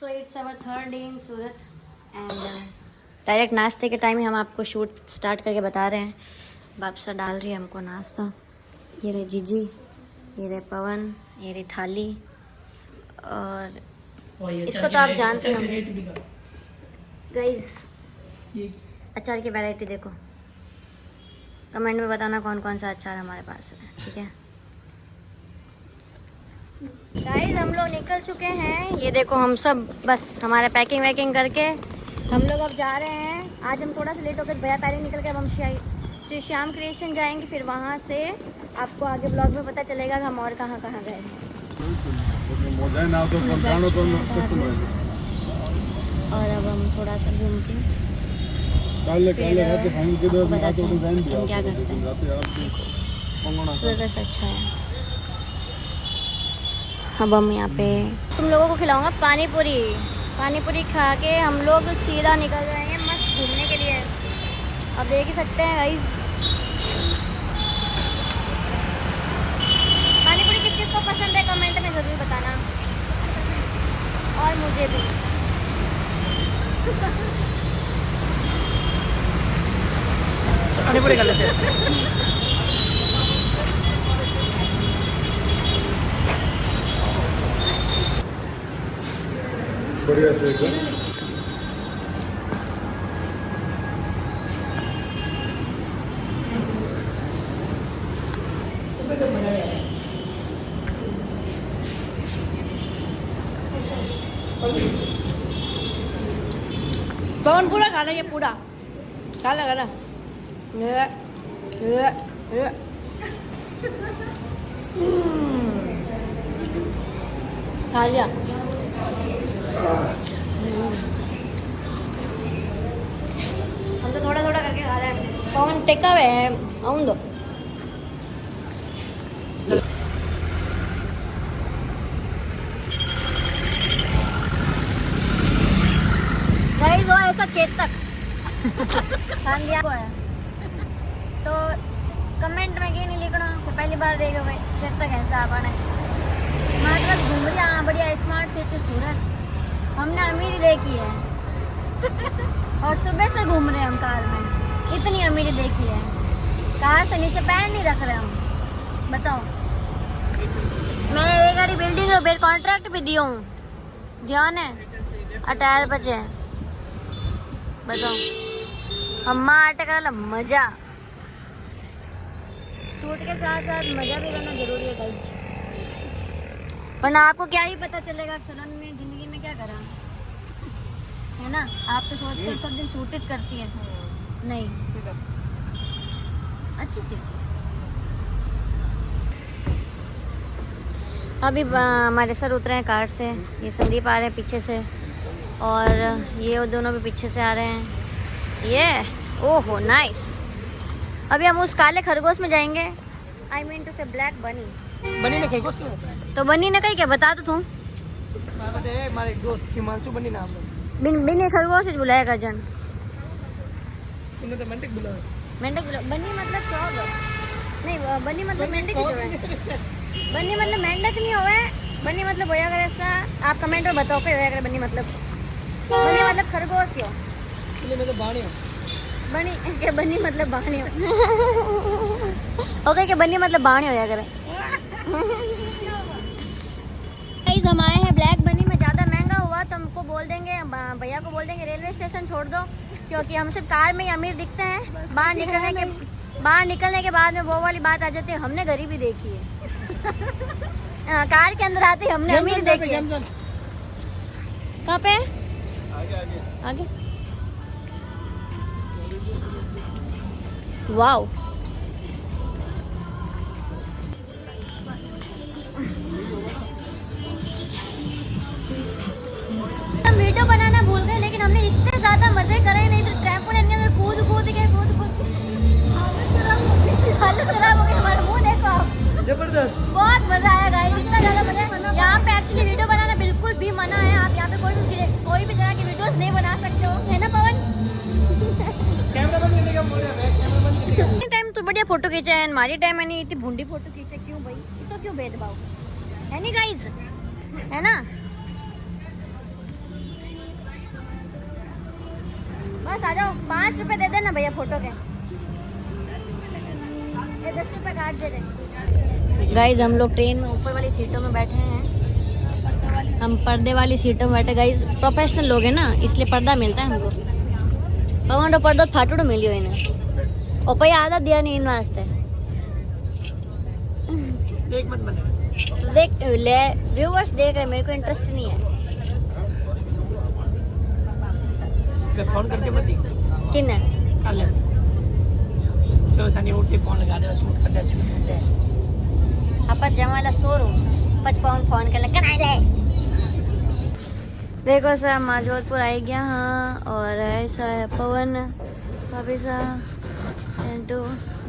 So it's our third day in Surat and direct नाश्ते के time ही हम आपको शूट स्टार्ट करके बता रहे हैं। बादशाह डाल रही है हमको नाश्ता। ये रहे जीजी, ये रहे पवन, ये रही थाली और इसको तो आप जानते हो गाइस। अचार की वैरायटी देखो, कमेंट में बताना कौन कौन सा अचार हमारे पास है, ठीक है गाइस। हम लोग निकल चुके हैं, ये देखो हम सब बस हमारा पैकिंग वैकिंग करके हम लोग अब जा रहे हैं। आज हम थोड़ा सा लेट हो गए, भैया पहले निकल के अब हम श्री श्याम क्रिएशन जाएंगे, फिर वहाँ से आपको आगे ब्लॉग में पता चलेगा कि हम और कहाँ कहाँ गए हैं। और अब हम थोड़ा सा घूम के बताते हैं हम क्या करते हैं। सूरत अच्छा है। अब हम यहाँ पे तुम लोगों को खिलाऊंगा पानी पूरी खा के हम लोग सीधा निकल रहे हैं मस्त घूमने के लिए। अब देख ही सकते हैं गाइस, पानी पूरी किस किस को पसंद है कमेंट में ज़रूर बताना, और मुझे भी। पानी पूरी कर लेते हैं। बढ़िया से पवन पूरा खा रहा है, ये पूरा खा लगा खा लिया। हम तो थोड़ा थोड़ा करके खा रहे हैं। पवन टेका हुए है आऊं दो। गाइस वो ऐसा चेतक खान दिया है तो कमेंट में ये नहीं लिखना कि पहली बार देखोगे चेतक ऐसा आपने मतलब घूम रही। हाँ बढ़िया स्मार्ट सिटी सूरत हमने अमीरी देखी है और सुबह से घूम रहे हैं हम कार में, इतनी अमीरी देखी है। कार से नीचे पैर नहीं रख रहे हम, बताओ। मैं एक गाड़ी बिल्डिंग रो कॉन्ट्रैक्ट भी दिया हूँ, ध्यान है 18 बजे, बताओ। अम्मा आटे करा मजा, सूट के साथ साथ मजा भी करना जरूरी है गाइस, वरना आपको क्या ही पता चलेगा सलन में जिंदगी में क्या करा है ना। आप तो सोचते हो सब दिन शूटेज करती है, नहीं अच्छी सिटी है। अभी हमारे सर उतरे हैं कार से, ये संदीप आ रहे हैं पीछे से और ये वो दोनों भी पीछे से आ रहे हैं। ये ओहो नाइस। अभी हम उस काले खरगोश में जाएंगे, आई मीन टू से ब्लैक बनी ने खरगोश में तो बनी ने कही क्या बता तो तुम। हमारे दोस्त हिमांशु बनी नाम है। बिन खरगोश से बुलाया करजन। इन्होंने तो मेंढक बुलाया। मेंढक बुला, बनी मतलब फ्रॉग नहीं, बनी मतलब मेंढक ही जो है। बनी मतलब मेंढक नहीं होवे, बनी मतलब होया करे ऐसा। आप कमेंट में बताओ क्या होया करे बनी मतलब खरगोश हो। इन्हें मतलब बाणी हो। बनी के बनी मतलब बाणी हो। ओके के बनी मतलब बाणी होया करे। गाइस हम आए हैं ब्लैक बनी में, ज़्यादा महंगा हुआ तो हमको बोल देंगे, भैया को बोल देंगे रेलवे स्टेशन छोड़ दो, क्योंकि हम सिर्फ कार में ही अमीर दिखते हैं। बाहर निकलने के बाद में वो वाली बात आ जाती है, हमने गरीबी देखी है। कार के अंदर आते हमने अमीर देखी है। कहाँ पे आगे वाओ। हम वीडियो बनाना भूल गए, लेकिन हमने इतने ज्यादा मजे करे नहीं तो ट्रैम्पोलिन के अंदर कूद के हालत खराब हो गई। हमारा मुंह देखो आप, जबरदस्त बहुत मजा आया गाइस, इतना ज्यादा मजा। यहाँ पे एक्चुअली वीडियो बनाना बिल्कुल भी मना है, आप यहाँ पे कोई भी तरह की वीडियोस नहीं बना सकते हो, है ना पवन। कैमरा बंद करने का बोल रहा है, कैमरा बंद करने का। टाइम तो बढ़िया फोटो खींचा है, हमारी टाइम है नहीं, इतनी भूंडी फोटो खींचे क्यों भाई, ये तो क्यों भेदभाव है नहीं गाइस, है ना। बस आ जाओ, 5 रुपए दे देना भैया फोटो के। 10 रुपए काट दे रहे। गाइज हम लोग ट्रेन में ऊपर वाली सीटों में बैठे हैं, हम पर्दे वाली सीटों में बैठे। गाइज प्रोफेशनल लोग हैं ना, इसलिए पर्दा मिलता है हमको। पवन पर्दा फाटू मिलियो इन्हें और भाई आधा दिया नहीं इन वास्ते। एक मत बने तो देख ले व्यूअर्स देख रहे, मेरे को इंटरेस्ट नहीं है। फोन करके मत किन है कर ले सो सनी उठ के फोन लगा दे, शूट कर दे, शूट कर दे। आप जमाला सोरू 55 फोन कर लगा ना ले। देखो सर माँ जोधपुर आई गया हाँ, और ऐसा है पवन भाभी सा सेंटू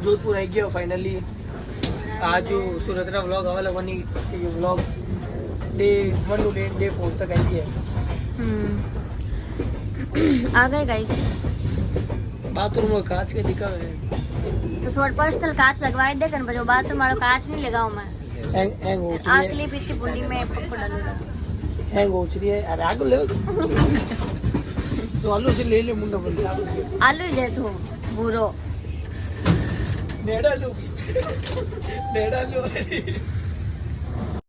जोधपुर आई गया फाइनली। आज सुरतरा व्लॉग हवा लगवानी कि व्लॉग डे 1 टू डे 4 तक आई है। आ गए गाइस। बाथरूम में कांच के दिखा है तो थोड़ा पर्सनल कांच लगवाए दे कर बजो, बाथरूम वाला कांच नहीं लगाऊं मैं। हैंग हो चुकी आज है, के लिए फिर की बुंडी में पप्पू डालूंगा। हैंग हो चुकी है। अरे आगो ले तो आलू से ले ले मुंडा बोल आलू ही ले तू बूरो नेड़ा लो नेड़ा लो।